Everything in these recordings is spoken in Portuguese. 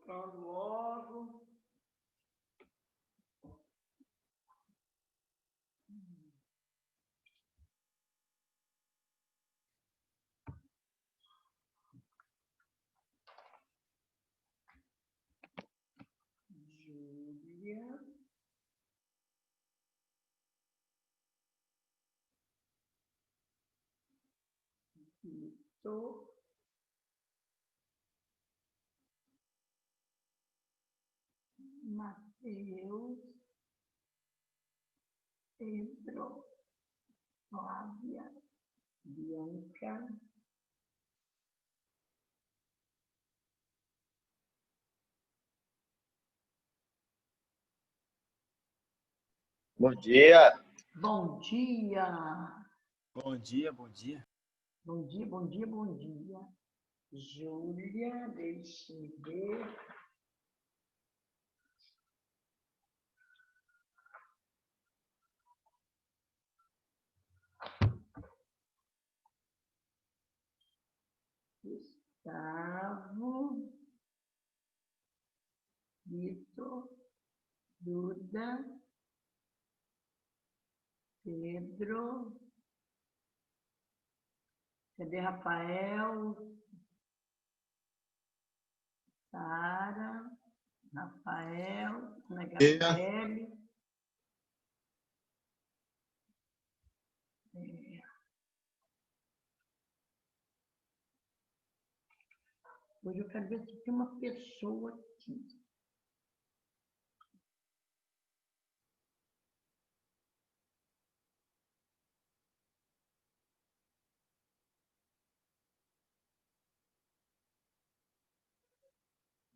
Colocando logo. Júlia. Vitor. Mateus. Pedro. Flávia. Bianca. Bom dia. Bom dia. Bom dia, bom dia. Bom dia, bom dia, bom dia. Júlia, deixa eu ver. Gustavo. Vitor. Duda. Pedro. Cadê Rafael? Sara. Rafael. Ana Gabriele. Hoje eu quero ver se tem uma pessoa aqui.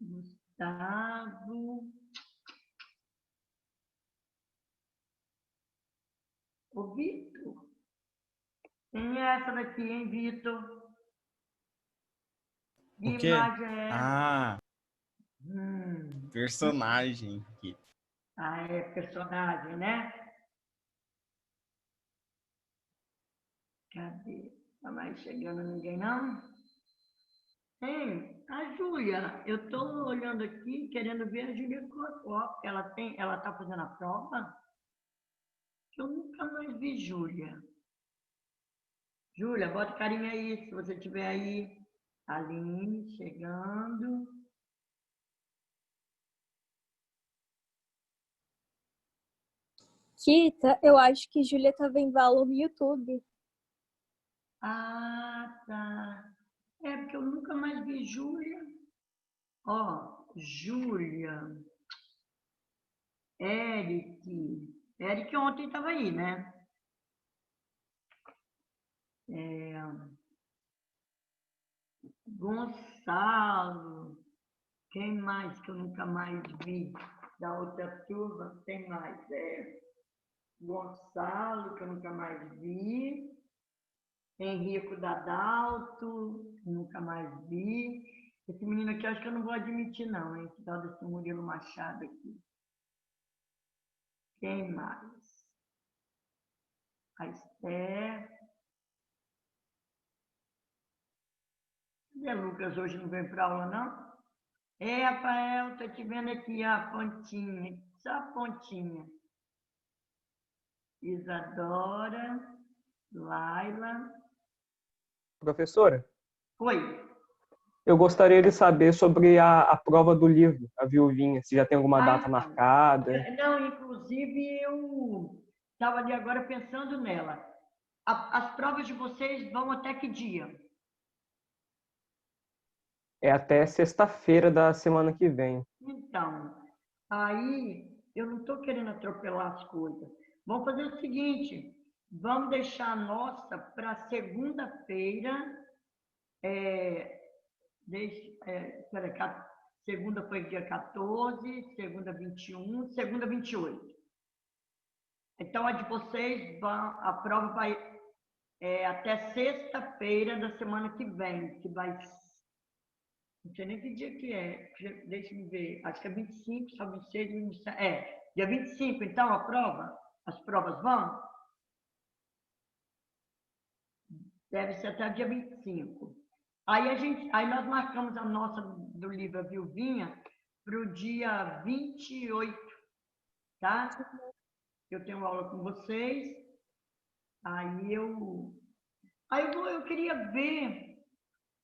Gustavo. Ô, Vitor. Quem é essa daqui, hein, Vitor? Que O quê? imagem é essa? Ah, personagem aqui. Ah, é personagem, né? Cadê? Tá mais chegando ninguém, não? Tem. A Júlia. Eu estou olhando aqui, querendo ver a Júlia Cocó. Ela tá fazendo a prova? Eu nunca mais vi Júlia. Júlia, bota carinha aí, se você estiver aí. Aline, chegando. Kita, eu acho que Júlia estava em aula no YouTube. Ah, tá. É porque eu nunca mais vi Júlia. Ó, Júlia. Eric. Eric ontem estava aí, né? Gonçalo. Quem mais que eu nunca mais vi? Da outra turma, tem mais. Gonçalo, que eu nunca mais vi. Henrico Dadalto, nunca mais vi. Esse menino aqui, eu acho que eu não vou admitir, não, hein? Esse tal desse Murilo Machado aqui. Quem mais? A Esther. Cadê Lucas? Hoje não vem para aula, não? Rafael, tô te vendo aqui, a pontinha. Só a pontinha. Isadora. Laila. Professora, Oi. eu gostaria de saber sobre a prova do livro, A Viuvinha, se já tem alguma data Então. marcada. Não, inclusive eu estava ali agora pensando nela. As provas de vocês vão até que dia? É até sexta-feira da semana que vem. Então, aí eu não estou querendo atropelar as coisas. Vamos fazer o seguinte, vamos deixar a nossa para segunda-feira. Segunda foi dia 14, segunda 21, segunda 28. Então, a de vocês, a prova vai até sexta-feira da semana que vem, que vai... Não sei nem que dia que é. Deixa eu ver. Acho que é 25, só 26, 27. Dia 25, então, a prova? As provas vão? Deve ser até dia 25. Aí nós marcamos a nossa do livro A Viuvinha para o dia 28, tá? Eu tenho aula com vocês. Aí eu queria ver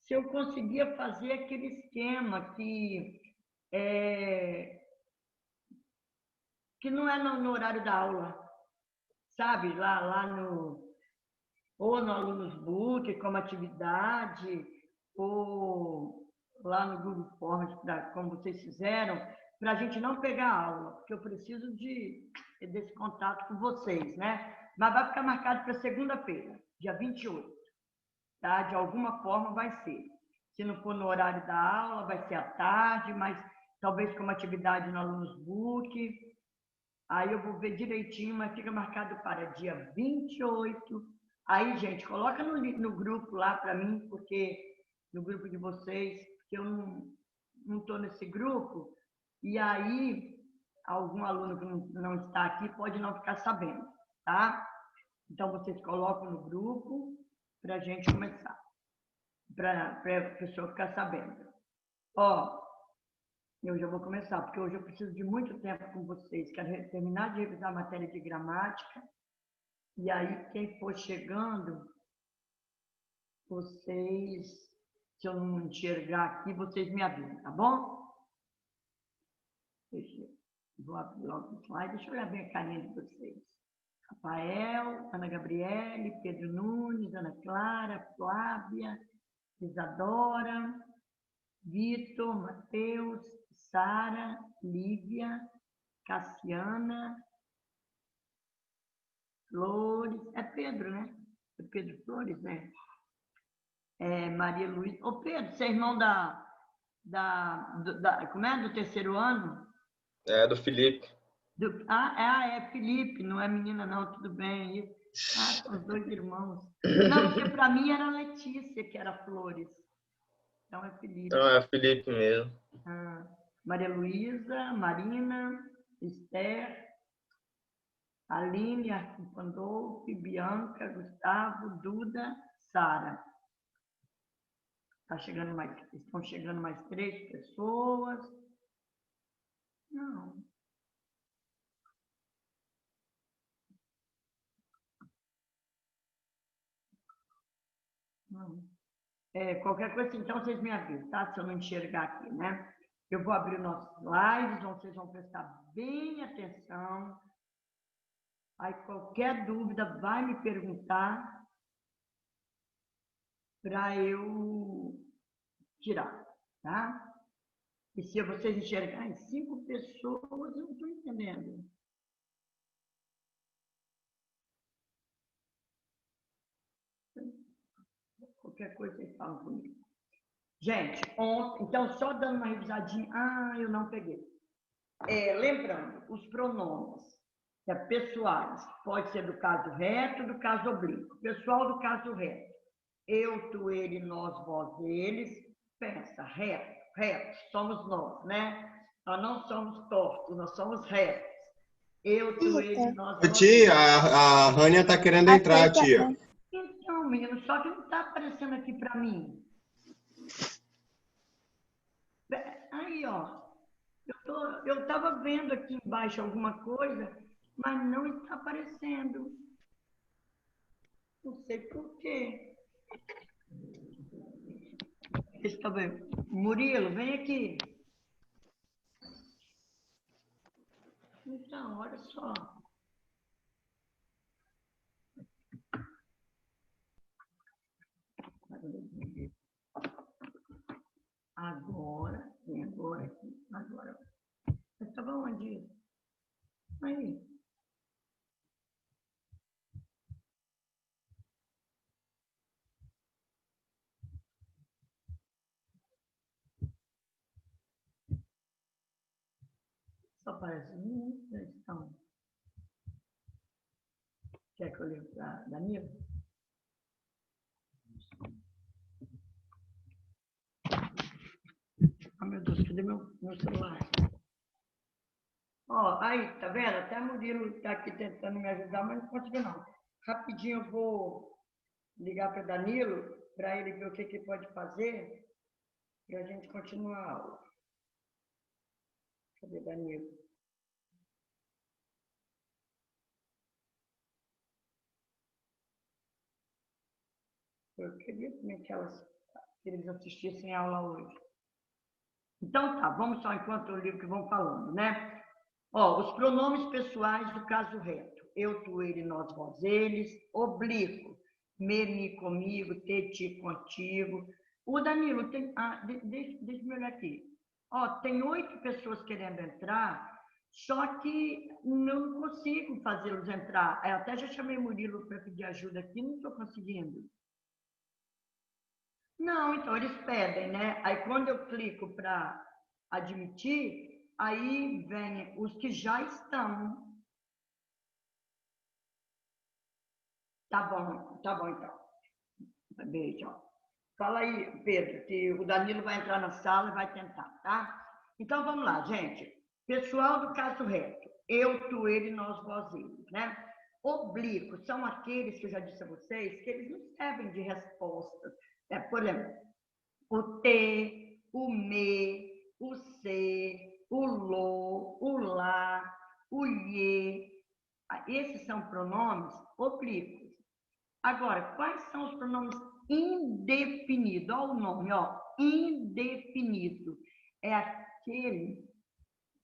se eu conseguia fazer aquele esquema que não é no horário da aula, sabe? Ou no Alunos Book, como atividade, ou lá no Google Forms, como vocês fizeram, para a gente não pegar a aula, porque eu preciso desse contato com vocês, né? Mas vai ficar marcado para segunda-feira, dia 28, tá? De alguma forma vai ser. Se não for no horário da aula, vai ser à tarde, mas talvez como atividade no Alunos Book. Aí eu vou ver direitinho, mas fica marcado para dia 28. Aí, gente, coloca no grupo lá para mim, porque no grupo de vocês, porque eu não estou nesse grupo, e aí algum aluno que não está aqui pode não ficar sabendo, tá? Então, vocês colocam no grupo para a gente começar, para a pessoa ficar sabendo. Ó, eu já vou começar, porque hoje eu preciso de muito tempo com vocês. Quero terminar de revisar a matéria de gramática. E aí, quem for chegando, vocês, se eu não enxergar aqui, vocês me avisam, tá bom? Vou abrir logo o slide. Deixa eu olhar bem a carinha de vocês. Rafael, Ana Gabriele, Pedro Nunes, Ana Clara, Flávia, Isadora, Vitor, Matheus, Sara, Lívia, Cassiana, Flores, é Pedro, né? É Pedro Flores, né? É Maria Luísa. Ô Pedro, você é irmão como é? Do terceiro ano? É, do Felipe. É Felipe, não é menina não, tudo bem. São os dois irmãos. Não, porque para mim era Letícia que era Flores. Então é Felipe. Não, é Felipe mesmo. Maria Luísa, Marina, Esther, Aline, Arthur Pandolfi, Bianca, Gustavo, Duda, Sara. Estão chegando mais 3 pessoas. Não. Qualquer coisa, então, vocês me avisam, tá? Se eu não enxergar aqui, né? Eu vou abrir nossos slides, vocês vão prestar bem atenção. Aí, qualquer dúvida, vai me perguntar para eu tirar, tá? E se vocês enxergarem 5 pessoas, eu não estou entendendo. Qualquer coisa, vocês falam comigo. Gente, ontem, então, só dando uma revisadinha. Eu não peguei. Lembrando, os pronomes pessoais, pode ser do caso reto, do caso oblíquo. Pessoal do caso reto. Eu, tu, ele, nós, vós, eles. Pensa, reto, somos nós, né? Nós não somos tortos, nós somos retos. Eu, tu, ele, nós, vós, tia, a Rânia está querendo entrar, tia. Então, menino, só que não está aparecendo aqui para mim. Aí, ó. Eu estava vendo aqui embaixo alguma coisa, mas não está aparecendo. Não sei por quê. Deixa eu ver. Murilo, vem aqui. Então, olha só. Agora, vem agora aqui. Agora. Você estava onde? Aí. Só aparece então. Quer que eu leia para Danilo? Meu Deus, cadê meu celular? Ó, aí, tá vendo? Até o Murilo está aqui tentando me ajudar, mas não conseguiu não. Rapidinho eu vou ligar para Danilo, para ele ver o que pode fazer, e a gente continua a aula. Cadê Danilo? Eu queria também que eles assistissem a aula hoje. Então tá, vamos só enquanto eu ligo que vão falando, né? Ó, os pronomes pessoais do caso reto. Eu, tu, ele, nós, vós, eles. Oblíquo. Me, mi, comigo. Te, ti, contigo. O Danilo, tem... deixa eu olhar aqui. Ó, tem 8 pessoas querendo entrar, só que não consigo fazê-los entrar. Eu até já chamei o Murilo para pedir ajuda aqui, não estou conseguindo. Não, então eles pedem, né? Aí quando eu clico para admitir, aí vem os que já estão. Tá bom então. Beijo. Fala aí, Pedro, que o Danilo vai entrar na sala e vai tentar, tá? Então vamos lá, gente. Pessoal do caso reto. Eu, tu, ele, nós, vós, eles, né? Oblíquos são aqueles que eu já disse a vocês que eles não servem de respostas. Por exemplo, o te, o me, o se, o lo, o lá, o ie. Esses são pronomes oblíquos. Agora, quais são os pronomes indefinidos? Olha o nome, ó, indefinido. É aquele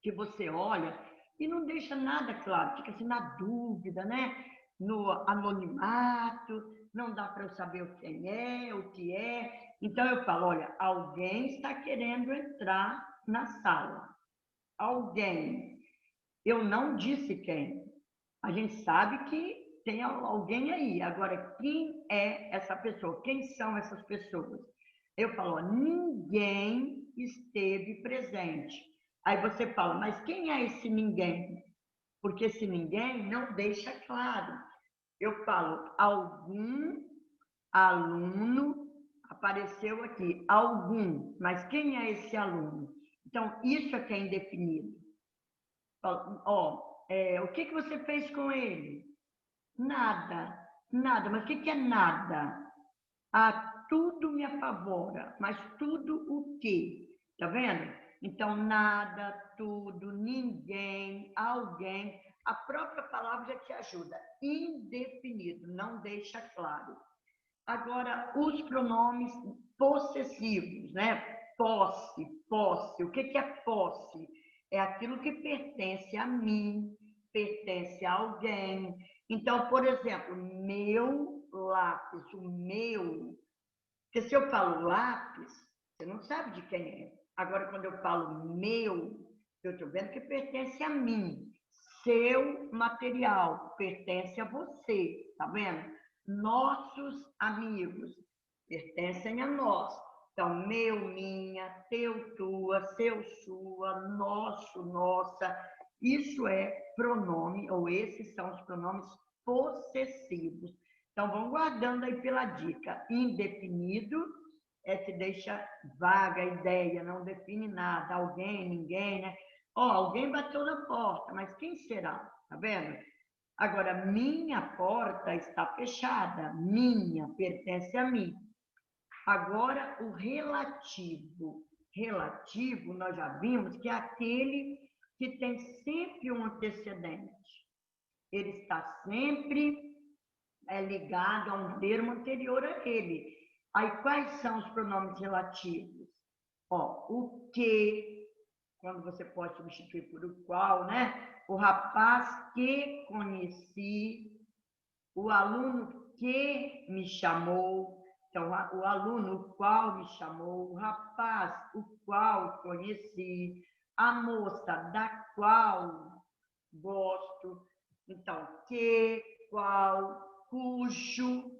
que você olha e não deixa nada claro, fica assim na dúvida, né? No anonimato, não dá para eu saber o que é. Então eu falo, olha, alguém está querendo entrar na sala. Alguém. Eu não disse quem. A gente sabe que tem alguém aí. Agora, quem é essa pessoa? Quem são essas pessoas? Eu falo, ó, ninguém esteve presente. Aí você fala, mas quem é esse ninguém? Porque esse ninguém não deixa claro. Eu falo, algum aluno apareceu aqui, algum, mas quem é esse aluno? Então, isso é que é indefinido. Ó, o que você fez com ele? Nada, nada. Mas o que é nada? Tudo me apavora, mas tudo o quê? Tá vendo? Então, nada, tudo, ninguém, alguém. A própria palavra já te ajuda. Indefinido, não deixa claro. Agora, os pronomes possessivos, né? Posse, posse. O que é posse? É aquilo que pertence a mim, pertence a alguém. Então, por exemplo, meu lápis, o meu. Porque se eu falo lápis, você não sabe de quem é. Agora, quando eu falo meu, eu estou vendo que pertence a mim. Seu material pertence a você, tá vendo? Nossos amigos pertencem a nós. Então, meu, minha, teu, tua, seu, sua, nosso, nossa. Isso é pronome, ou esses são os pronomes possessivos. Então, vão guardando aí pela dica. Indefinido é que deixa vaga a ideia, não define nada. Alguém, ninguém, né? Ó, alguém bateu na porta, mas quem será? Tá vendo? Agora, minha porta está fechada. Minha, pertence a mim. Agora, o relativo. Relativo, nós já vimos que é aquele que tem sempre um antecedente. Ele está sempre ligado a um termo anterior a ele. Aí, quais são os pronomes relativos? Ó, o que, quando você pode substituir por o qual, né? O rapaz que conheci, o aluno que me chamou, então, o aluno o qual me chamou, o rapaz o qual conheci, a moça da qual gosto. Então, que, qual, cujo,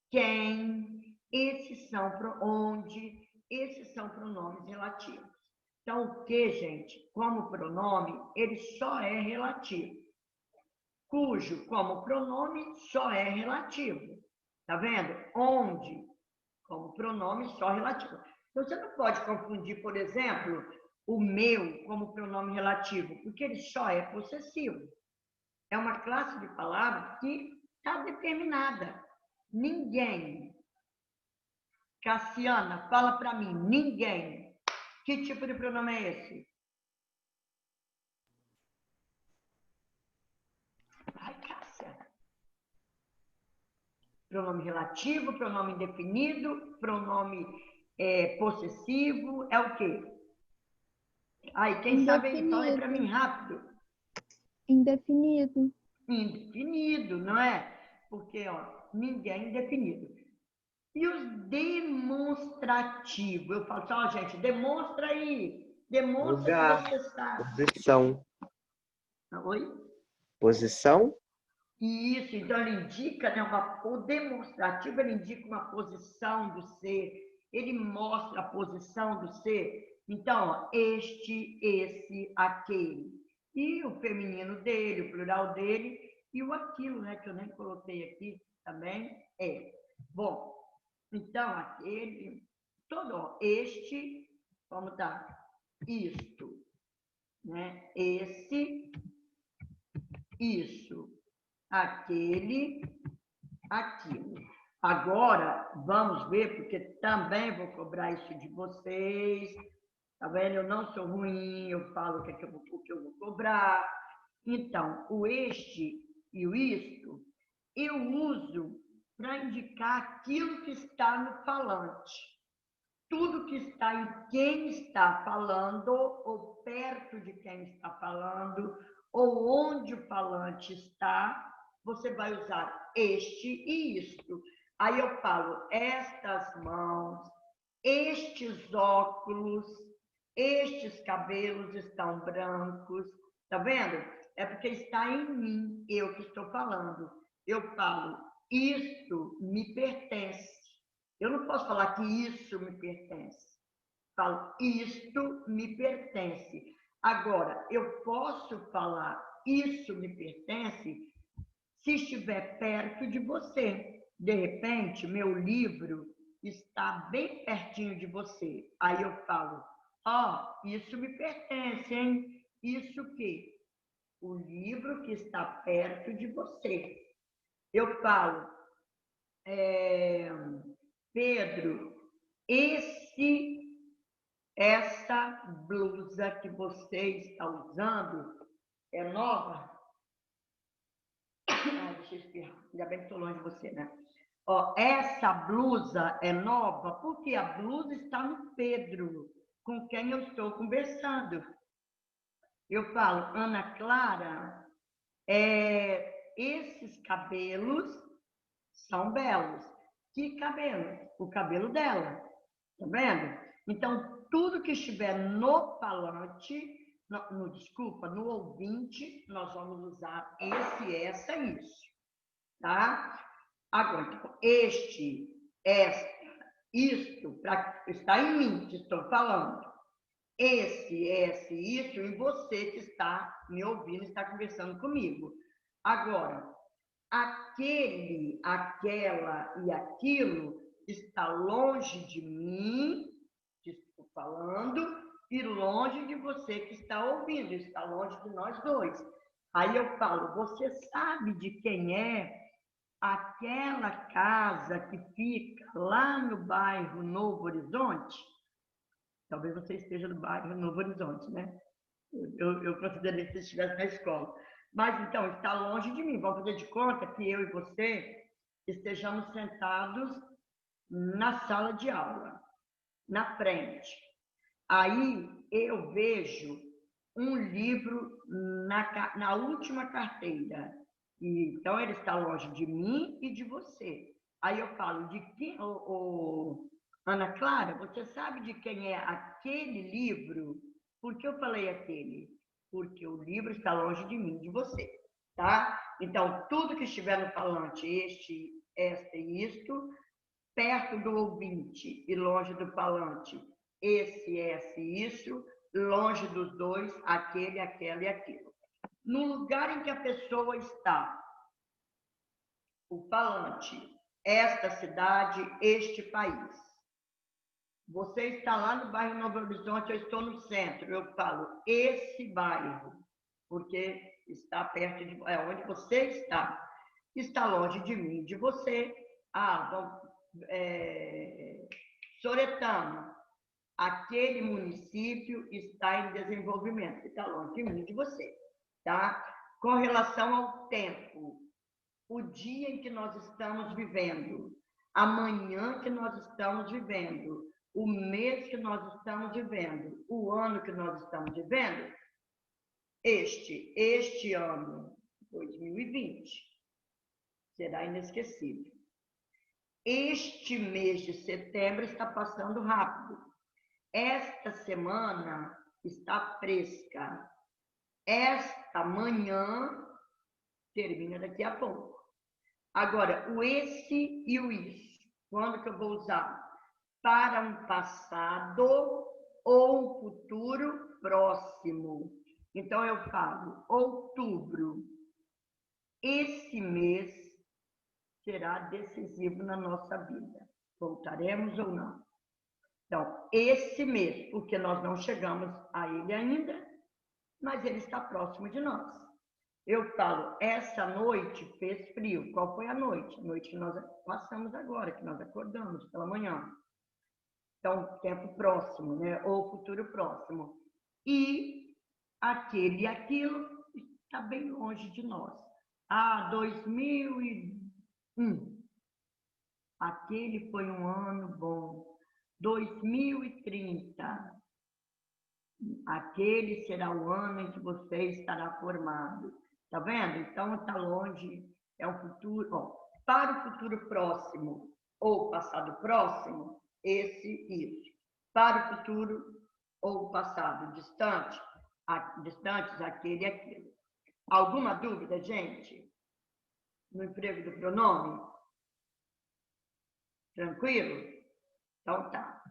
quem, esses são onde, esses são pronomes relativos. Então, o que, gente, como pronome, ele só é relativo. Cujo, como pronome, só é relativo. Tá vendo? Onde, como pronome, só relativo. Então, você não pode confundir, por exemplo, o meu como pronome relativo, porque ele só é possessivo. É uma classe de palavras que está determinada. Ninguém. Cassiana, fala para mim, ninguém. Que tipo de pronome é esse? Pronome relativo, pronome indefinido, pronome possessivo, é o quê? Aí, quem sabe aí, fala aí para mim rápido. Indefinido. Indefinido, não é? Porque, ó, ninguém é indefinido. E os demonstrativos? Eu falo assim, ó, gente, demonstra aí. Demonstra Lugar. que você sabe. Posição. Oi? Posição? Isso, então ele indica, né, o demonstrativo, ele indica uma posição do ser, ele mostra a posição do ser. Então, ó, este, esse, aquele. E o feminino dele, o plural dele, e o aquilo, né, que eu nem coloquei aqui também, é. Bom, então, aquele, todo, ó, este, vamos dar isto, né, esse, isso, aquele, aquilo. Agora, vamos ver, porque também vou cobrar isso de vocês. Tá vendo? Eu não sou ruim, eu falo o que eu vou cobrar. Então, o este e o isto, eu uso para indicar aquilo que está no falante. Tudo que está em quem está falando, ou perto de quem está falando, ou onde o falante está, você vai usar este e isto. Aí eu falo, estas mãos, estes óculos, estes cabelos estão brancos. Tá vendo? É porque está em mim, eu que estou falando. Eu falo, isto me pertence. Eu não posso falar que isso me pertence. Falo, isto me pertence. Agora, eu posso falar, isso me pertence, se estiver perto de você. De repente, meu livro está bem pertinho de você. Aí eu falo, ó, isso me pertence, hein? Isso o quê? O livro que está perto de você. Eu falo, Pedro, essa blusa que você está usando é nova? Ah, deixa eu espirrar. Ainda bem que estou longe de você, né? Ó, essa blusa é nova porque a blusa está no Pedro, com quem eu estou conversando. Eu falo, Ana Clara, esses cabelos são belos. Que cabelo? O cabelo dela. Tá vendo? Então, tudo que estiver no falante, desculpa, no ouvinte, nós vamos usar esse, essa, isso. Tá? Agora, então, este, esta, isto, está em mim que estou falando. Esse, isso, em você que está me ouvindo, está conversando comigo. Agora, aquele, aquela e aquilo está longe de mim, que estou falando, e longe de você que está ouvindo, está longe de nós dois. Aí eu falo, você sabe de quem é aquela casa que fica lá no bairro Novo Horizonte? Talvez você esteja no bairro Novo Horizonte, né? Eu considerei que você estivesse na escola. Mas, então, está longe de mim. Vamos fazer de conta que eu e você estejamos sentados na sala de aula, na frente. Aí eu vejo um livro na última carteira. Então, ele está longe de mim e de você. Aí eu falo, de quem... Ana Clara, você sabe de quem é aquele livro? Por que eu falei aquele? Porque o livro está longe de mim, de você, tá? Então, tudo que estiver no falante, este, esta e isto, perto do ouvinte e longe do falante, esse, e isso, longe dos dois, aquele, aquela e aquilo. No lugar em que a pessoa está, o falante, esta cidade, este país. Você está lá no bairro Novo Horizonte, eu estou no centro. Eu falo, esse bairro, porque está perto de onde você está. Está longe de mim, de você. Soretama, aquele município está em desenvolvimento, está longe de mim, de você. Tá? Com relação ao tempo, o dia em que nós estamos vivendo, amanhã que nós estamos vivendo, o mês que nós estamos vivendo, o ano que nós estamos vivendo, este ano, 2020, será inesquecível. Este mês de setembro está passando rápido. Esta semana está fresca. Esta manhã termina daqui a pouco. Agora, o esse e o isso, quando que eu vou usar? Para um passado ou um futuro próximo. Então, eu falo outubro. Esse mês será decisivo na nossa vida. Voltaremos ou não? Então, esse mês, porque nós não chegamos a ele ainda, mas ele está próximo de nós. Eu falo, essa noite fez frio. Qual foi a noite? A noite que nós passamos agora, que nós acordamos pela manhã. Então, tempo próximo, né? Ou futuro próximo. E aquele e aquilo está bem longe de nós. 2001. Aquele foi um ano bom. 2030. Aquele será o ano em que você estará formado. Tá vendo? Então, está longe, é um futuro. Ó, para o futuro próximo ou passado próximo, isso. Para o futuro ou passado distante, distantes, aquele e aquilo. Alguma dúvida, gente? No emprego do pronome? Tranquilo? Então tá.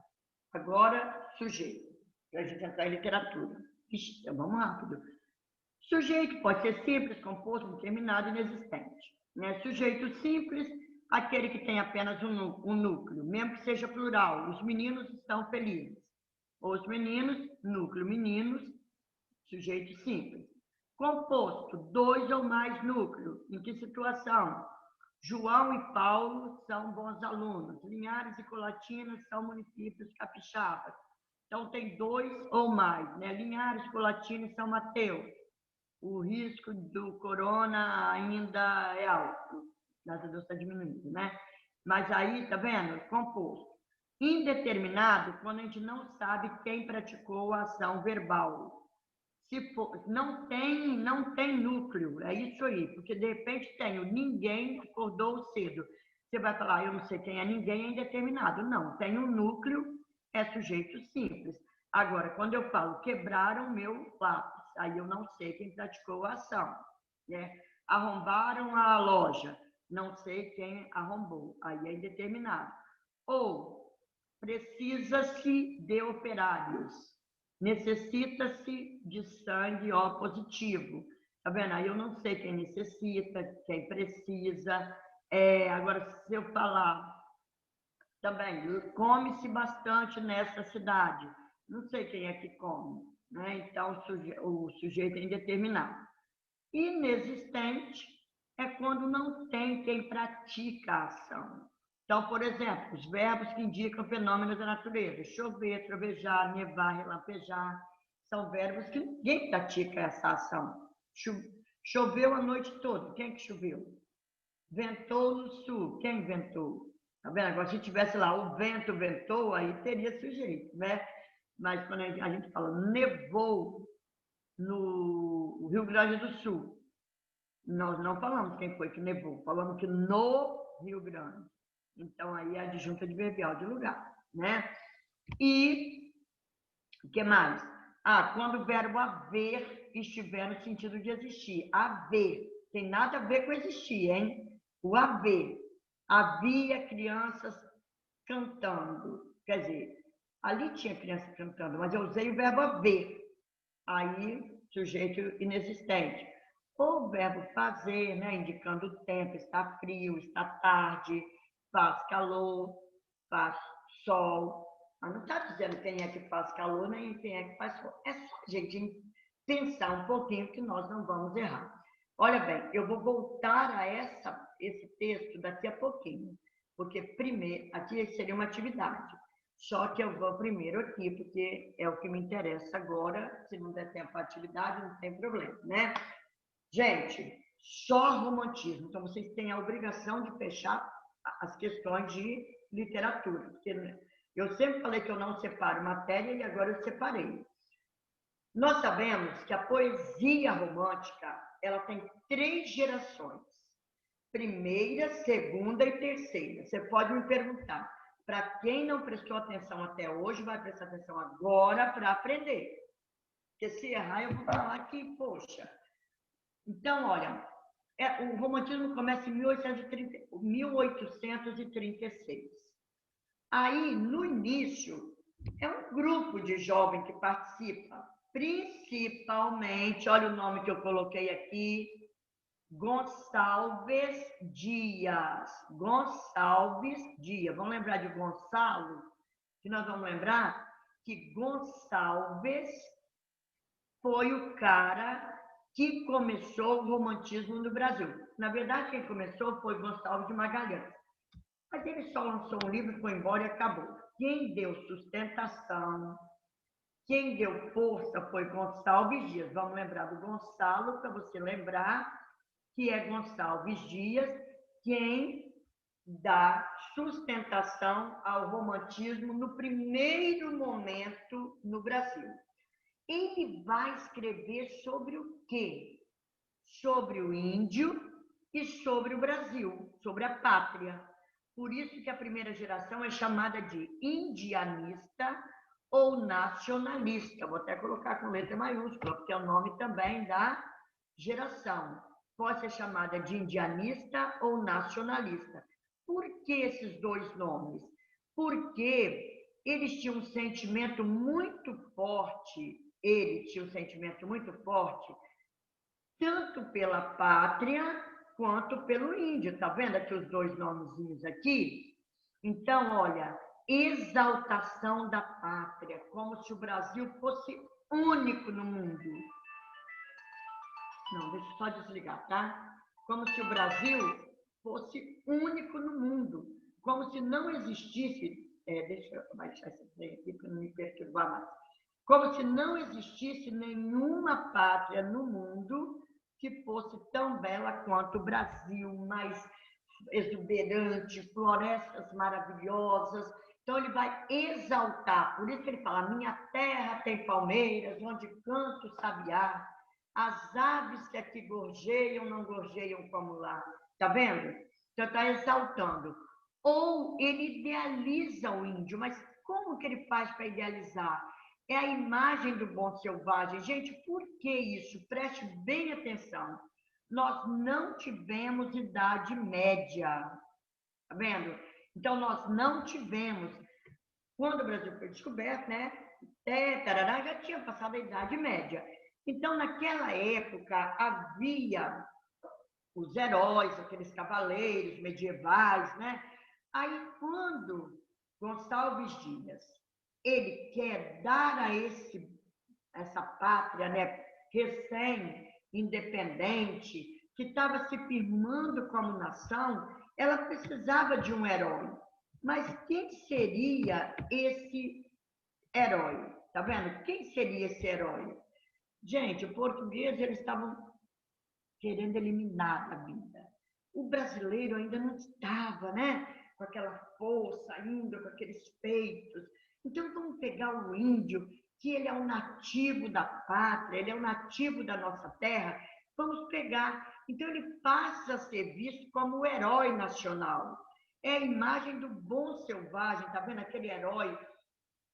Agora, sujeito. Para a gente entrar em literatura. Ixi, então vamos rápido. Sujeito pode ser simples, composto, indeterminado e inexistente. Né? Sujeito simples, aquele que tem apenas um núcleo, mesmo que seja plural. Os meninos estão felizes. Os meninos, núcleo, meninos, sujeito simples. Composto, 2 ou mais núcleos. Em que situação? João e Paulo são bons alunos. Linhares e Colatina são municípios capixabas. Então, tem 2 ou mais, né? Linhares, Colatina e São Mateus. O risco do corona ainda é alto. Graças a Deus está diminuindo, né? Mas aí, tá vendo? Composto. Indeterminado, quando a gente não sabe quem praticou a ação verbal. Se for, não tem núcleo, é isso aí. Porque, de repente, tem o ninguém acordou cedo. Você vai falar, eu não sei quem é ninguém, é indeterminado. Não, tem um núcleo, é sujeito simples. Agora, quando eu falo quebraram meu lápis, aí eu não sei quem praticou a ação. Né? Arrombaram a loja, não sei quem arrombou, aí é indeterminado. Ou precisa-se de operários, necessita-se de sangue O positivo. Tá vendo? Aí eu não sei quem necessita, quem precisa. Agora, se eu falar também, come-se bastante nessa cidade. Não sei quem é que come, né? Então, o sujeito é indeterminado. Inexistente é quando não tem quem pratica a ação. Então, por exemplo, os verbos que indicam fenômenos da natureza. Chover, trovejar, nevar, relampejar. São verbos que ninguém pratica essa ação. Choveu a noite toda. Quem que choveu? Ventou no sul. Quem ventou? Tá vendo? Agora, se tivesse lá o vento ventou, aí teria sujeito, né? Mas quando a gente fala nevou no Rio Grande do Sul, nós não falamos quem foi que nevou, falamos que no Rio Grande. Então, aí é a adjunta adverbial de lugar, né? E o que mais? Quando o verbo haver estiver no sentido de existir. Haver. Tem nada a ver com existir, hein? O haver. Havia crianças cantando. Quer dizer, ali tinha criança cantando, mas eu usei o verbo haver. Aí, sujeito inexistente. Ou o verbo fazer, né? Indicando o tempo. Está frio, está tarde, faz calor, faz sol. Mas não está dizendo quem é que faz calor, nem quem é que faz sol. É só a gente pensar um pouquinho que nós não vamos errar. Olha bem, eu vou voltar a esse texto daqui a pouquinho, porque primeiro, aqui seria uma atividade. Só que eu vou primeiro aqui, porque é o que me interessa agora. Se não der tempo para atividade, não tem problema, né? Gente, só romantismo. Então, vocês têm a obrigação de fechar as questões de literatura. Porque eu sempre falei que eu não separo matéria e agora eu separei. Nós sabemos que a poesia romântica ela tem 3 gerações. Primeira, segunda e terceira. Você pode me perguntar. Para quem não prestou atenção até hoje, vai prestar atenção agora para aprender. Porque se errar, eu vou falar que, poxa. Então, olha, o romantismo começa em 1836. Aí, no início, é um grupo de jovens que participa, principalmente, olha o nome que eu coloquei aqui, Gonçalves Dias. Gonçalves Dias. Vamos lembrar de Gonçalo? Que nós vamos lembrar que Gonçalves foi o cara que começou o romantismo no Brasil. Na verdade, quem começou foi Gonçalves de Magalhães. Mas ele só lançou um livro, foi embora e acabou. Quem deu sustentação, quem deu força foi Gonçalves Dias. Vamos lembrar do Gonçalo, para você lembrar que é Gonçalves Dias quem dá sustentação ao romantismo no primeiro momento no Brasil. Ele vai escrever sobre o quê? Sobre o índio e sobre o Brasil, sobre a pátria. Por isso que a primeira geração é chamada de indianista ou nacionalista. Vou até colocar com letra maiúscula, porque é o nome também da geração. Pode ser chamada de indianista ou nacionalista. Por que esses 2 nomes? Porque eles tinham um sentimento muito forte, tanto pela pátria quanto pelo índio. Tá vendo aqui os 2 nomezinhos aqui? Então, olha, exaltação da pátria, como se o Brasil fosse único no mundo. Não, deixa eu só desligar, tá? Como se o Brasil fosse único no mundo. Como se não existisse... deixa eu baixar esse trem aqui para não me perturbar mais. Como se não existisse nenhuma pátria no mundo que fosse tão bela quanto o Brasil, mais exuberante, florestas maravilhosas. Então, ele vai exaltar. Por isso que ele fala, minha terra tem palmeiras, onde canta o sabiá. As aves que aqui gorjeiam, não gorjeiam como lá. Tá vendo? Então, está exaltando. Ou ele idealiza o índio, mas como que ele faz para idealizar? É a imagem do bom selvagem. Gente, por que isso? Preste bem atenção. Nós não tivemos Idade Média. Tá vendo? Então, nós não tivemos. Quando o Brasil foi descoberto, né? Tarará, já tinha passado a Idade Média. Então, naquela época, havia os heróis, aqueles cavaleiros medievais, né? Aí, quando Gonçalves Dias, ele quer dar a essa pátria, né, recém-independente, que estava se firmando como nação, ela precisava de um herói. Mas quem seria esse herói? Tá vendo? Quem seria esse herói? Gente, o português, eles estavam querendo eliminar a vida. O brasileiro ainda não estava, né? Com aquela força ainda, com aqueles peitos. Então, vamos pegar o índio, que ele é um nativo da pátria, ele é um nativo da nossa terra, vamos pegar. Então, ele passa a ser visto como o herói nacional. É a imagem do bom selvagem, tá vendo? Aquele herói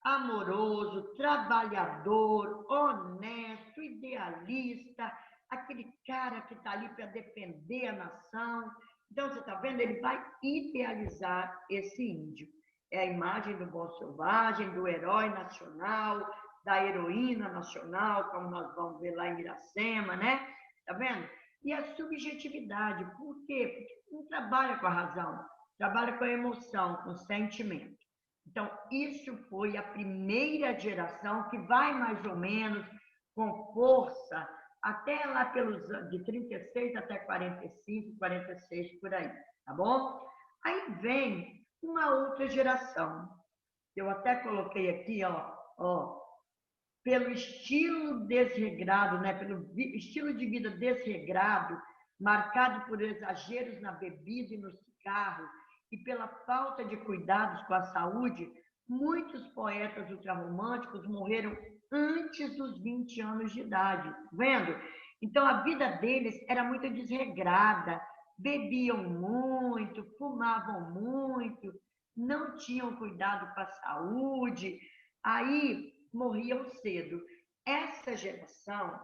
amoroso, trabalhador, honesto, idealista, aquele cara que está ali para defender a nação. Então, você está vendo? Ele vai idealizar esse índio. É a imagem do bom selvagem, do herói nacional, da heroína nacional, como nós vamos ver lá em Iracema, né? Tá vendo? E a subjetividade. Por quê? Porque não trabalha com a razão, trabalha com a emoção, com o sentimento. Então, isso foi a primeira geração que vai mais ou menos com força até lá de 36 até 45, 46, por aí, tá bom? Aí vem uma outra geração. Eu até coloquei aqui, ó, pelo estilo desregrado, né? Pelo estilo de vida desregrado, marcado por exageros na bebida e no cigarro e pela falta de cuidados com a saúde, muitos poetas ultrarromânticos morreram antes dos 20 anos de idade, vendo? Então, a vida deles era muito desregrada, bebiam muito, fumavam muito, não tinham cuidado com a saúde, aí morriam cedo. Essa geração,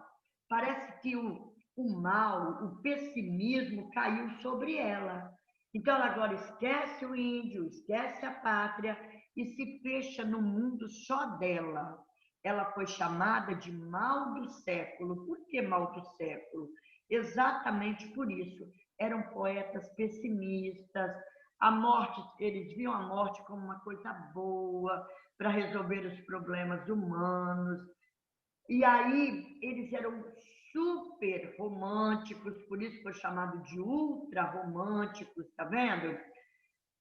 parece que o mal, o pessimismo caiu sobre ela. Então, ela agora esquece o índio, esquece a pátria e se fecha no mundo só dela. Ela foi chamada de mal do século. Por que mal do século? Exatamente por isso. Eram poetas pessimistas. A morte, eles viam a morte como uma coisa boa para resolver os problemas humanos. E aí eles eram super românticos, por isso foi chamado de ultra românticos, tá vendo?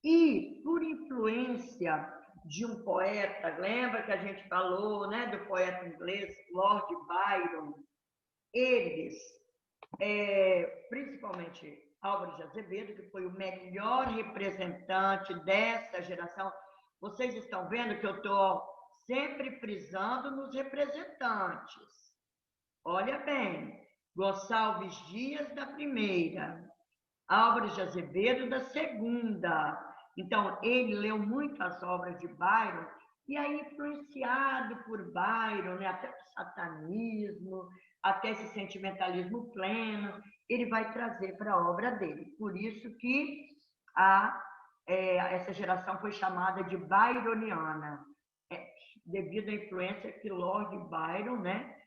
E por influência de um poeta, lembra que a gente falou, né, do poeta inglês Lord Byron, eles, principalmente Álvares de Azevedo, que foi o melhor representante dessa geração. Vocês estão vendo que eu estou sempre frisando nos representantes. Olha bem, Gonçalves Dias da primeira, Álvares de Azevedo da segunda. Então, ele leu muito as obras de Byron, e aí, influenciado por Byron, né, até o satanismo, até esse sentimentalismo pleno, ele vai trazer para a obra dele. Por isso que essa geração foi chamada de byroniana, devido à influência que Lord Byron, né,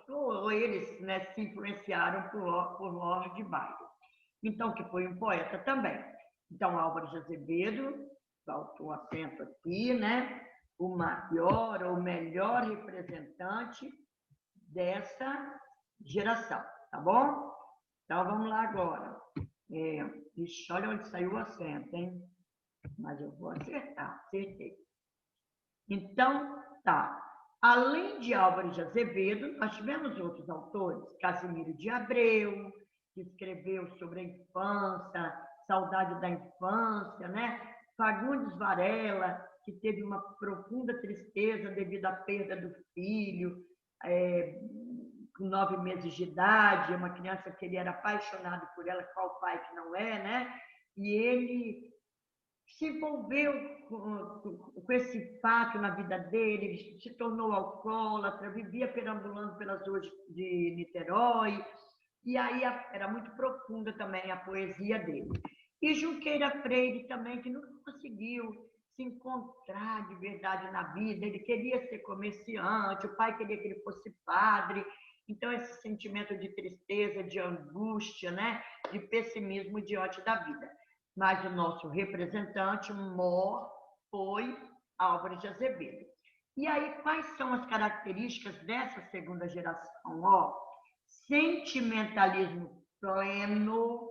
ou eles, né, se influenciaram por Lord Byron. Então, que foi um poeta também. Então, Álvares de Azevedo, faltou um acento aqui, né? O maior ou melhor representante dessa geração, tá bom? Então, vamos lá agora. Ixi, olha onde saiu o acento, hein? Mas eu vou acertar, acertei. Então, tá. Além de Álvares de Azevedo, nós tivemos outros autores, Casimiro de Abreu, que escreveu sobre a infância, saudade da infância, né? Fagundes Varela, que teve uma profunda tristeza devido à perda do filho, com 9 meses de idade, uma criança que ele era apaixonado por ela, qual pai que não é, né? E ele se envolveu com esse fato na vida dele, se tornou alcoólatra, vivia perambulando pelas ruas de Niterói, e aí era muito profunda também a poesia dele. E Junqueira Freire também, que nunca conseguiu se encontrar de verdade na vida, ele queria ser comerciante, o pai queria que ele fosse padre, então esse sentimento de tristeza, de angústia, né, de pessimismo diante da vida. Mas o nosso representante maior foi Álvares de Azevedo. E aí, quais são as características dessa segunda geração? Ó, sentimentalismo pleno,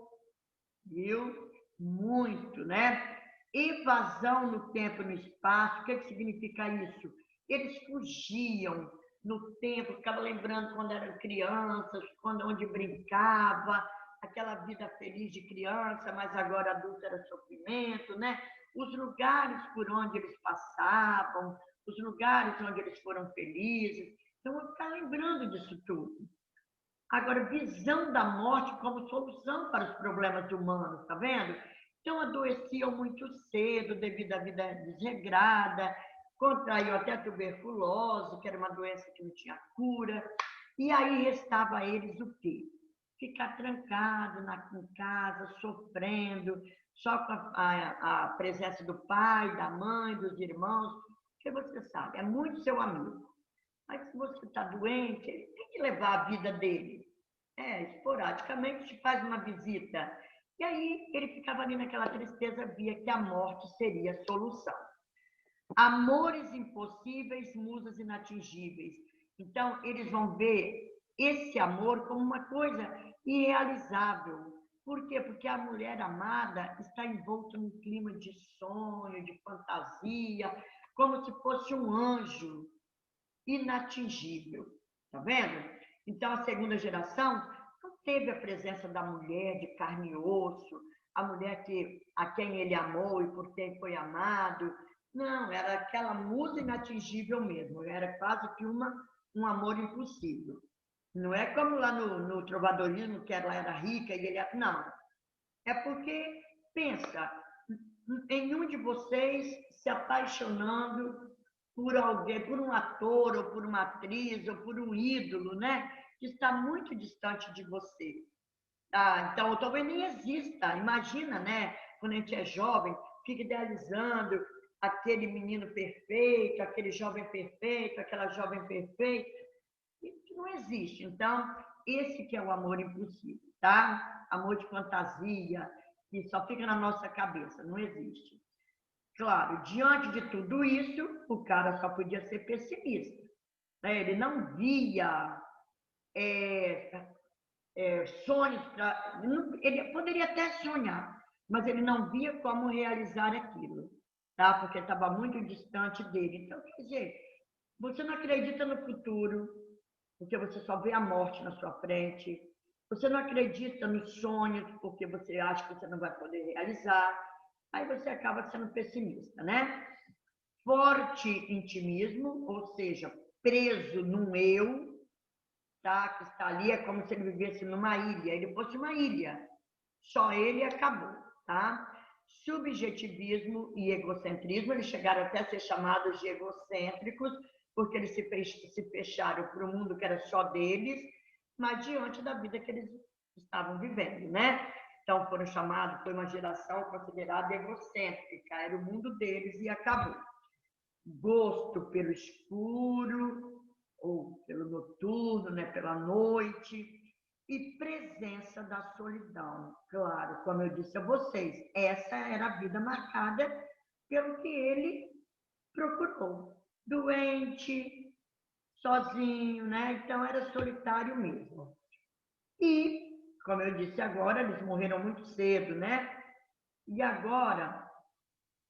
viu? Muito, né? Evasão no tempo e no espaço. O que significa isso? Eles fugiam no tempo, ficavam lembrando quando eram crianças, onde brincava, aquela vida feliz de criança, mas agora adulta era sofrimento, né? Os lugares por onde eles passavam, os lugares onde eles foram felizes. Então, vou ficar lembrando disso tudo. Agora, visão da morte como solução para os problemas humanos, tá vendo? Então, adoeciam muito cedo devido à vida desregrada, contraiu até a tuberculose, que era uma doença que não tinha cura. E aí restava a eles o quê? Ficar trancado em casa, sofrendo, só com a presença do pai, da mãe, dos irmãos, porque você sabe, é muito seu amigo. Mas se você está doente, ele tem que levar a vida dele. Esporadicamente te faz uma visita. E aí ele ficava ali naquela tristeza, via que a morte seria a solução. Amores impossíveis, musas inatingíveis. Então, eles vão ver esse amor como uma coisa irrealizável. Por quê? Porque a mulher amada está envolta num clima de sonho, de fantasia, como se fosse um anjo inatingível. Tá vendo? Então, a segunda geração não teve a presença da mulher de carne e osso, a mulher a quem ele amou e por quem foi amado. Não, era aquela musa inatingível mesmo, era quase que um amor impossível. Não é como lá no trovadorismo, que ela era rica e ele... Não, é porque, pensa, em um de vocês se apaixonando por alguém, por um ator, ou por uma atriz, ou por um ídolo, né? Que está muito distante de você. Então, talvez nem exista. Imagina, né? Quando a gente é jovem, fica idealizando aquele menino perfeito, aquele jovem perfeito, aquela jovem perfeita. Isso não existe. Então, esse que é o amor impossível, tá? Amor de fantasia, que só fica na nossa cabeça, não existe. Claro, diante de tudo isso, o cara só podia ser pessimista, né? Ele não via sonhos ele poderia até sonhar, mas ele não via como realizar aquilo, tá? Porque estava muito distante dele. Então, quer dizer, você não acredita no futuro, porque você só vê a morte na sua frente. Você não acredita nos sonhos, porque você acha que você não vai poder realizar. Aí você acaba sendo pessimista, né? Forte intimismo, ou seja, preso num eu, tá? Que está ali, é como se ele vivesse numa ilha. Ele fosse uma ilha, só ele acabou, tá? Subjetivismo e egocentrismo, eles chegaram até a ser chamados de egocêntricos, porque eles se fecharam para o mundo que era só deles, mas diante da vida que eles estavam vivendo, né? Então foram chamados, foi uma geração considerada egocêntrica, era o mundo deles e acabou. Gosto pelo escuro, ou pelo noturno, né? Pela noite, e presença da solidão. Claro, como eu disse a vocês, essa era a vida marcada pelo que ele procurou. Doente, sozinho, né? Então era solitário mesmo. E, como eu disse agora, eles morreram muito cedo, né? E agora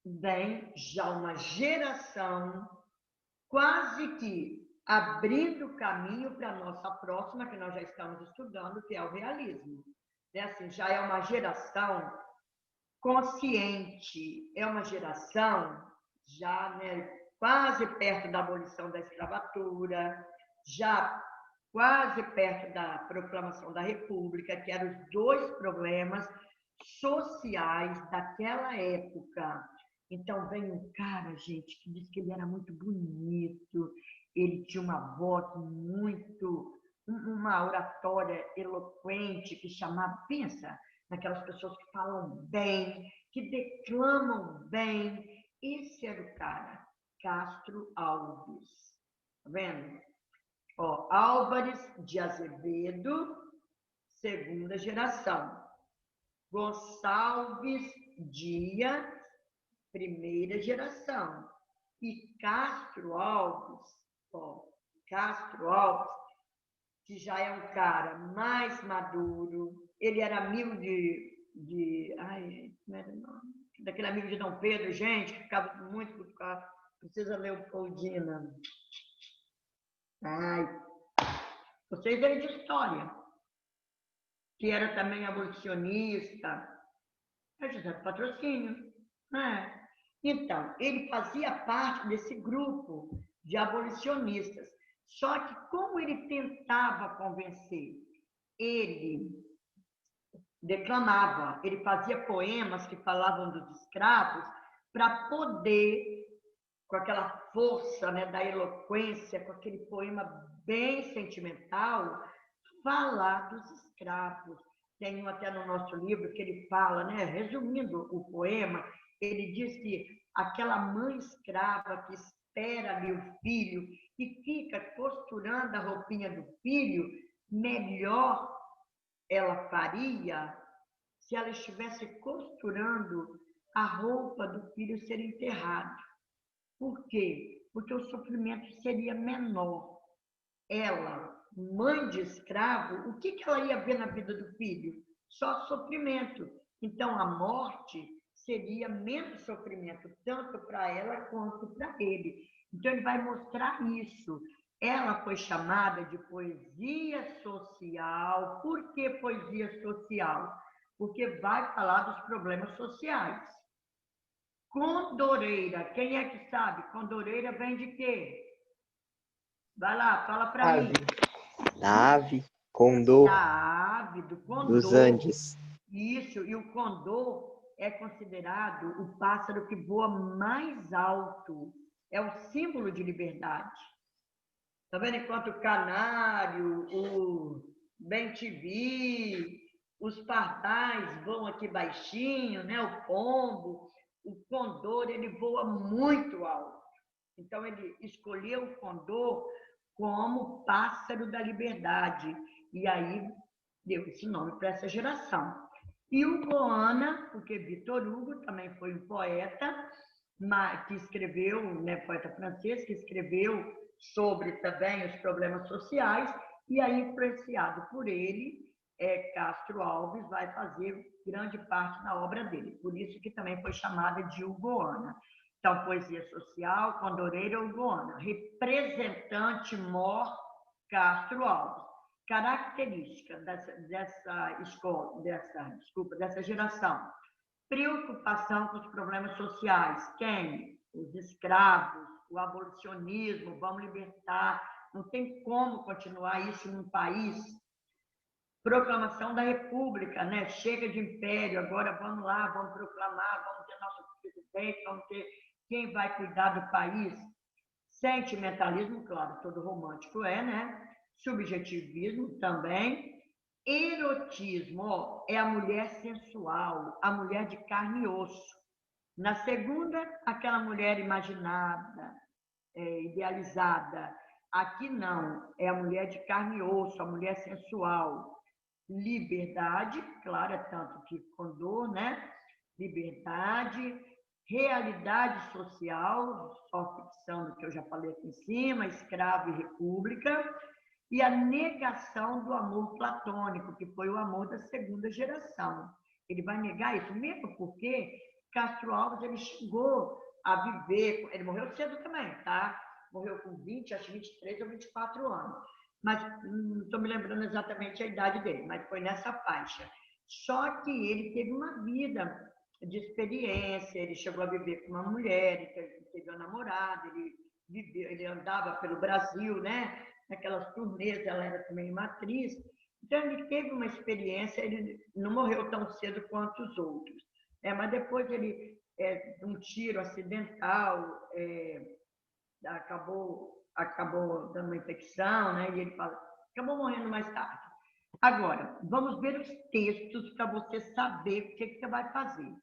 vem já uma geração quase que abrindo caminho para a nossa próxima, que nós já estamos estudando, que é o realismo. É assim, já é uma geração consciente, é uma geração já, né, quase perto da abolição da escravatura, já quase perto da proclamação da República, que eram os dois problemas sociais daquela época. Então, vem um cara, gente, que diz que ele era muito bonito, ele tinha uma voz uma oratória eloquente, que chamava, pensa, naquelas pessoas que falam bem, que declamam bem. Esse era o cara, Castro Alves. Tá vendo? Ó, Álvares de Azevedo, segunda geração. Gonçalves Dias, primeira geração. E Castro Alves, ó, Castro Alves, que já é um cara mais maduro, ele era amigo daquele amigo de Dom Pedro, gente, que ficava muito por causa, precisa Leopoldina. Ai, vocês aí de história, que era também abolicionista, é José do Patrocínio, né? Então, ele fazia parte desse grupo de abolicionistas. Só que como ele tentava convencer, ele declamava, ele fazia poemas que falavam dos escravos para poder, com aquela força, né, da eloquência, com aquele poema bem sentimental, falar dos escravos. Tem um até no nosso livro que ele fala, né, resumindo o poema, ele diz que aquela mãe escrava que espera ali o filho e fica costurando a roupinha do filho, melhor ela faria se ela estivesse costurando a roupa do filho ser enterrado. Por quê? Porque o sofrimento seria menor. Ela, mãe de escravo, o que ela ia ver na vida do filho? Só sofrimento. Então, a morte seria menos sofrimento, tanto para ela quanto para ele. Então, ele vai mostrar isso. ela foi chamada de poesia social. Por que poesia social? Porque vai falar dos problemas sociais. Condoreira, quem é que sabe? Condoreira vem de quê? Vai lá, fala para mim. Da ave, condor, Da ave, do condor. dos Andes. Isso, e o condor é considerado o pássaro que voa mais alto. É o símbolo de liberdade. Tá vendo? Enquanto o canário, o bem-te-vi, os pardais voam aqui baixinho, né? O pombo, o condor, ele voa muito alto. Então, ele escolheu o condor como pássaro da liberdade. E aí, deu esse nome para essa geração. E o Goana, porque Victor Hugo também foi um poeta, que escreveu, né, poeta francês, que escreveu sobre também os problemas sociais, e aí, influenciado por ele, Castro Alves vai fazer grande parte da obra dele. Por isso que também foi chamada de Hugoana. Então, poesia social, Condoreira Hugoana. Representante mor Castro Alves. Característica dessa geração. Preocupação com os problemas sociais. Quem? Os escravos, o abolicionismo, vamos libertar. Não tem como continuar isso num país. Proclamação da República, né? Chega de império, agora vamos lá, vamos proclamar, vamos ter nosso presidente, vamos ter quem vai cuidar do país. Sentimentalismo, claro, todo romântico né? Subjetivismo também. Erotismo, ó, é a mulher sensual, a mulher de carne e osso. Na segunda, aquela mulher imaginada, idealizada. Aqui não, é a mulher de carne e osso, a mulher sensual. Liberdade, claro, é tanto que condor, né? Liberdade, realidade social, só ficção do que eu já falei aqui em cima, escravo e república, e a negação do amor platônico, que foi o amor da segunda geração. Ele vai negar isso, mesmo porque Castro Alves ele chegou a viver, ele morreu cedo também, tá? Morreu com 20, acho 23 ou 24 anos. Mas não estou me lembrando exatamente a idade dele, mas foi nessa faixa. Só que ele teve uma vida de experiência, ele chegou a viver com uma mulher, ele teve uma namorada, ele andava pelo Brasil, né? Naquelas turnês, ela era também uma atriz. Então, ele teve uma experiência, ele não morreu tão cedo quanto os outros. Mas depois ele, um tiro acidental, acabou dando uma infecção, né? E ele acabou morrendo mais tarde. Agora, vamos ver os textos para você saber o que você vai fazer.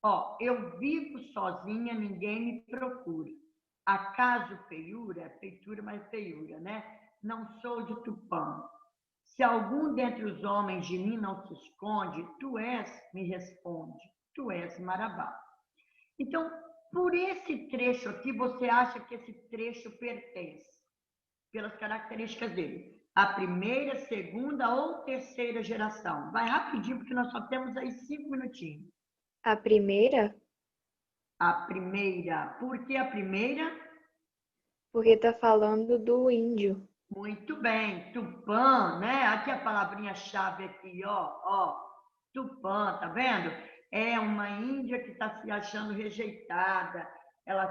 Ó, eu vivo sozinha, ninguém me procura. Acaso feiura, feitura, mas feiura, né? Não sou de Tupã. Se algum dentre os homens de mim não se esconde, tu és, me responde, tu és Marabá. Então, por esse trecho aqui, você acha que esse trecho pertence, pelas características dele, à primeira, segunda ou terceira geração? Vai rapidinho, porque nós só temos aí 5 minutinhos. A primeira? A primeira. Por que a primeira? Porque está falando do índio. Muito bem. Tupã, né? Aqui a palavrinha-chave aqui, ó. Tupã, tá vendo? É uma índia que está se achando rejeitada.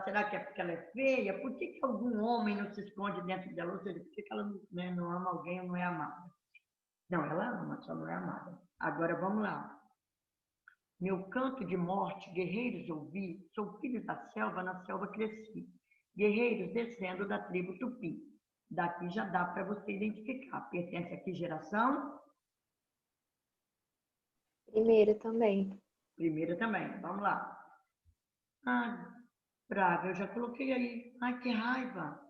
Será que é porque ela é feia? Por que algum homem não se esconde dentro dela? Ou seja, por que ela não ama alguém ou não é amada? Não, ela ama, só não é amada. Agora, vamos lá. Meu canto de morte, guerreiros ouvi, sou filho da selva, na selva cresci. Guerreiros descendo da tribo Tupi. Daqui já dá para você identificar. Pertence a que geração? Primeira também. Primeira também, vamos lá. Brava, eu já coloquei aí. Ai, que raiva.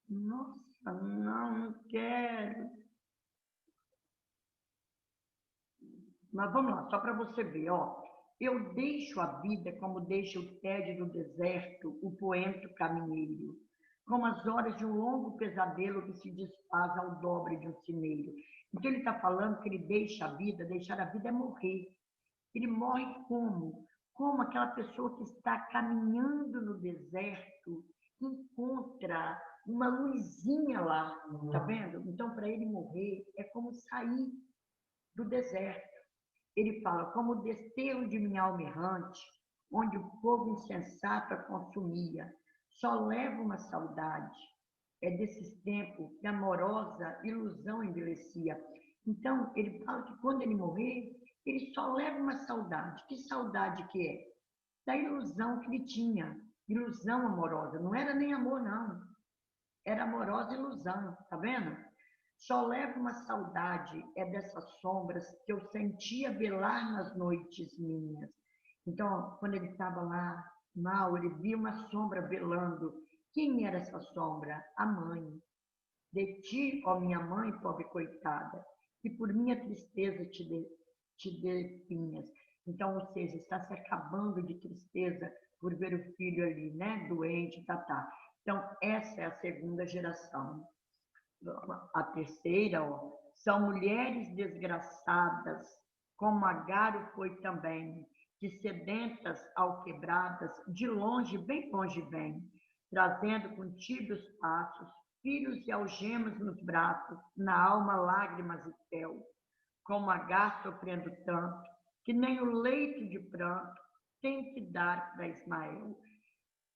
Nossa, não quero. Mas vamos lá, só para você ver, ó. Eu deixo a vida como deixa o tédio do deserto, o poento caminheiro, como as horas de um longo pesadelo que se desfaz ao dobre de um cimeiro. Então ele está falando que ele deixa a vida, deixar a vida é morrer. Ele morre como? Como aquela pessoa que está caminhando no deserto encontra uma luzinha lá, tá vendo? Então, para ele morrer, é como sair do deserto. Ele fala, como o desterro de minha alma errante, onde o povo insensato a consumia, só leva uma saudade. É desses tempos que a amorosa ilusão envelhecia. Então, ele fala que quando ele morrer, ele só leva uma saudade. Que saudade que é? Da ilusão que ele tinha. Ilusão amorosa. Não era nem amor, não. Era amorosa ilusão, tá vendo? Só leva uma saudade, é dessas sombras que eu sentia velar nas noites minhas. Então, quando ele estava lá, mal, ele via uma sombra velando. Quem era essa sombra? A mãe. De ti, ó minha mãe, pobre coitada, que por minha tristeza te definhas. Então, ou seja, está se acabando de tristeza por ver o filho ali, né, doente, tá. Então, essa é a segunda geração. A terceira, ó, são mulheres desgraçadas, como Agaro foi também, que sedentas, alquebradas, de longe, bem longe vêm, trazendo contigo os passos, filhos e algemas nos braços, na alma lágrimas e fel, como Agar sofrendo tanto, que nem o leito de pranto tem que dar para Ismael.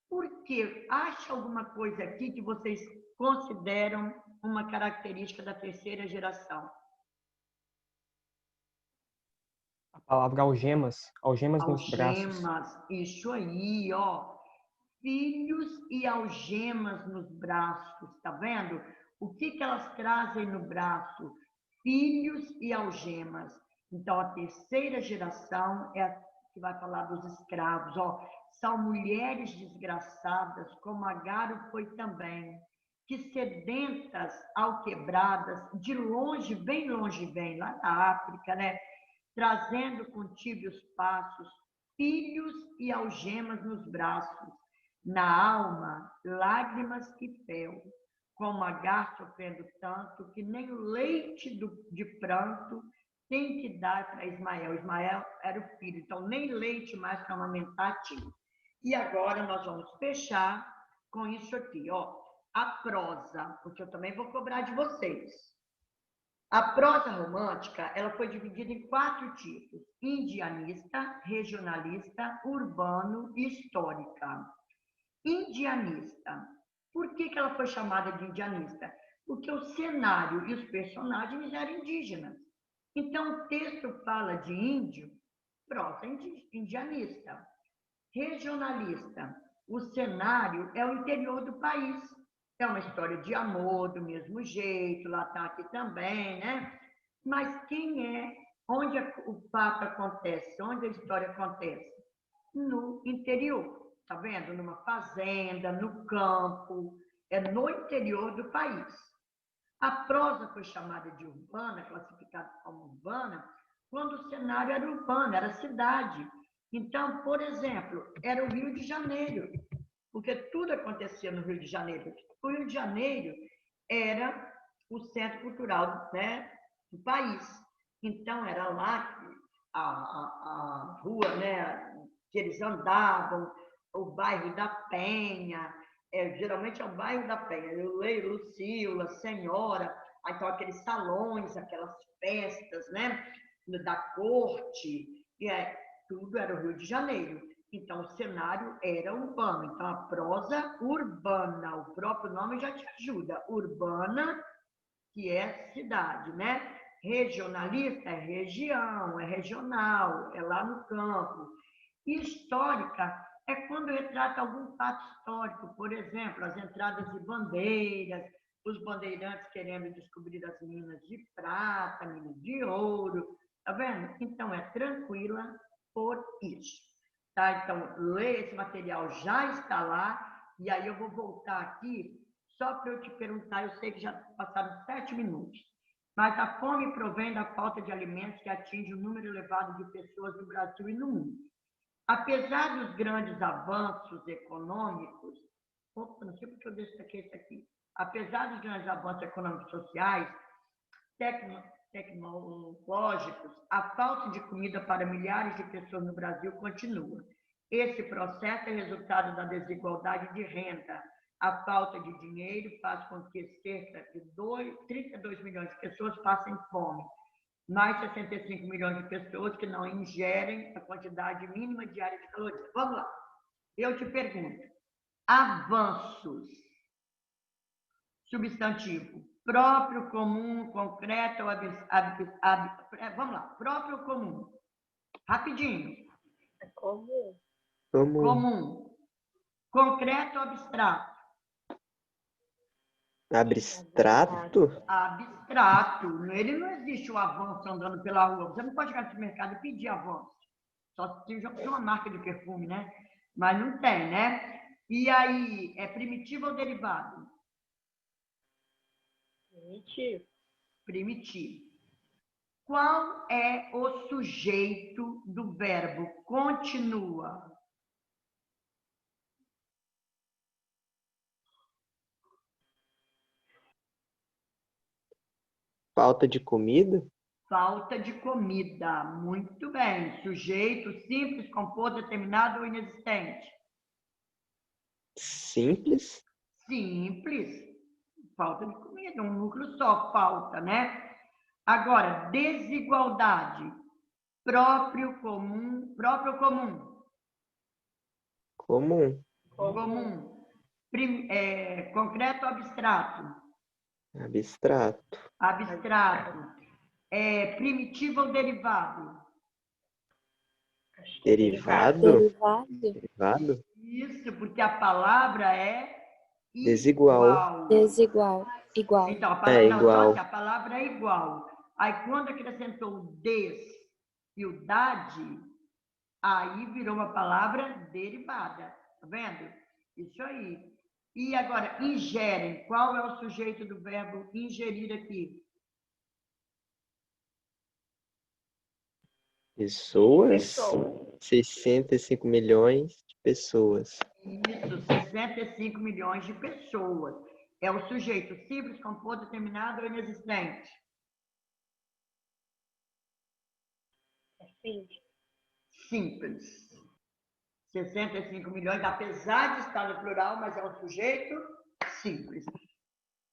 Por quê? Acha alguma coisa aqui que vocês consideram uma característica da terceira geração? A palavra algemas, algemas nos braços. Algemas, isso aí, ó. Filhos e algemas nos braços, tá vendo? O que elas trazem no braço? Filhos e algemas. Então, a terceira geração é a que vai falar dos escravos, ó. São mulheres desgraçadas, como Agaro foi também, que sedentas, alquebradas, de longe, bem longe vem, lá na África, né? Trazendo contigo os passos, filhos e algemas nos braços, na alma, lágrimas e fel, como Agar sofrendo tanto, que nem o leite de pranto tem que dar para Ismael. Ismael era o filho, então nem leite mais para amamentar tinha. E agora nós vamos fechar com isso aqui, ó. A prosa, porque eu também vou cobrar de vocês. A prosa romântica, ela foi dividida em 4 tipos: indianista, regionalista, urbano e histórica. Indianista. Por que ela foi chamada de indianista? Porque o cenário e os personagens eram indígenas. Então, o texto fala de índio, prosa indianista. Regionalista. O cenário é o interior do país. É uma história de amor, do mesmo jeito, lá está aqui também, né? Mas quem é? Onde o fato acontece? Onde a história acontece? No interior. Tá vendo? Numa fazenda, no campo, é no interior do país. A prosa foi chamada de urbana, classificada como urbana, quando o cenário era urbano, era cidade. Então, por exemplo, era o Rio de Janeiro, porque tudo acontecia no Rio de Janeiro. O Rio de Janeiro era o centro cultural, né, do país. Então, era lá que a rua, né, que eles andavam, o bairro da Penha, geralmente é o bairro da Penha, eu leio Lucila, Senhora, então aqueles salões, aquelas festas, né, da corte, tudo era o Rio de Janeiro. Então, o cenário era urbano. Então, a prosa urbana, o próprio nome já te ajuda. Urbana, que é cidade, né? Regionalista é região, é regional, é lá no campo. Histórica é quando retrata algum fato histórico, por exemplo, as entradas de bandeiras, os bandeirantes querendo descobrir as minas de prata, minas de ouro, tá vendo? Então, é tranquila por isso. Tá? Então, lê esse material, já está lá, e aí eu vou voltar aqui só para eu te perguntar, eu sei que já passaram 7 minutos, mas a fome provém da falta de alimentos que atinge um número elevado de pessoas no Brasil e no mundo. Apesar dos grandes avanços econômicos, não sei porque eu destaquei isso aqui, apesar dos grandes avanços econômicos e sociais, tecnológicos, a falta de comida para milhares de pessoas no Brasil continua. Esse processo é resultado da desigualdade de renda, a falta de dinheiro faz com que cerca de 32 milhões de pessoas passem fome. Mais 65 milhões de pessoas que não ingerem a quantidade mínima diária de calorias. Vamos lá. Eu te pergunto. Avanços. Substantivo. Próprio, comum, concreto ou vamos lá. Próprio, comum. Rapidinho. Comum. Comum. Concreto ou abstrato? Abstrato? Abstrato. Ele não existe o avanço andando pela rua. Você não pode chegar no supermercado e pedir avanço. Só se tem uma marca de perfume, né? Mas não tem, né? E aí, é primitivo ou derivado? Primitivo. Primitivo. Qual é o sujeito do verbo continua? Falta de comida? Falta de comida. Muito bem. Sujeito simples, composto, determinado ou inexistente? Simples? Simples. Falta de comida. Um núcleo só, falta, né? Agora, desigualdade. Próprio, comum. Próprio, comum. Comum. Comum. Concreto ou abstrato? Abstrato. Abstrato. Primitivo ou derivado? Derivado? Derivado. Derivado? Isso, porque a palavra é Desigual. Desigual. Igual. Então, a palavra, É não, igual. só que a palavra é igual. Aí, quando acrescentou o des e o dade, aí virou uma palavra derivada. Tá vendo? Isso aí. E agora, ingerem. Qual é o sujeito do verbo ingerir aqui? Pessoas? 65 milhões de pessoas. Isso, 65 milhões de pessoas. É o sujeito simples, composto, determinado ou inexistente? Simples. 65 milhões, apesar de estar no plural, mas é um sujeito simples.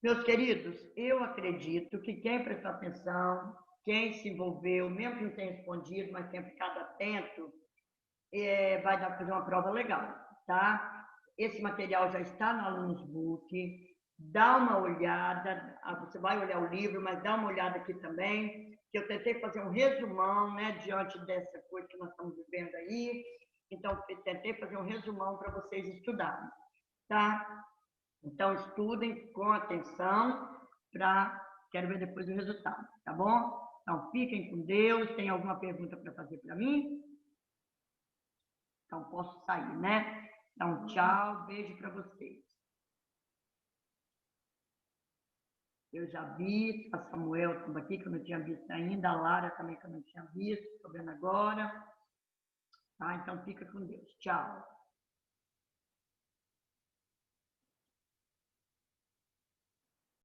Meus queridos, eu acredito que quem prestou atenção, quem se envolveu, mesmo que não tenha respondido, mas tenha ficado atento, vai dar para fazer uma prova legal, tá? Esse material já está no Alunos Book. Dá uma olhada, você vai olhar o livro, mas dá uma olhada aqui também, que eu tentei fazer um resumão, né, diante dessa coisa que nós estamos vivendo aí. Então, eu tentei fazer um resumão para vocês estudarem, tá? Então, estudem com atenção, quero ver depois o resultado, tá bom? Então, fiquem com Deus. Tem alguma pergunta para fazer para mim? Então, posso sair, né? Então, tchau, beijo para vocês. Eu já vi, a Samuel estava aqui, que eu não tinha visto ainda, a Lara também, que eu não tinha visto, estou vendo agora. Tá? Então, fica com Deus. Tchau.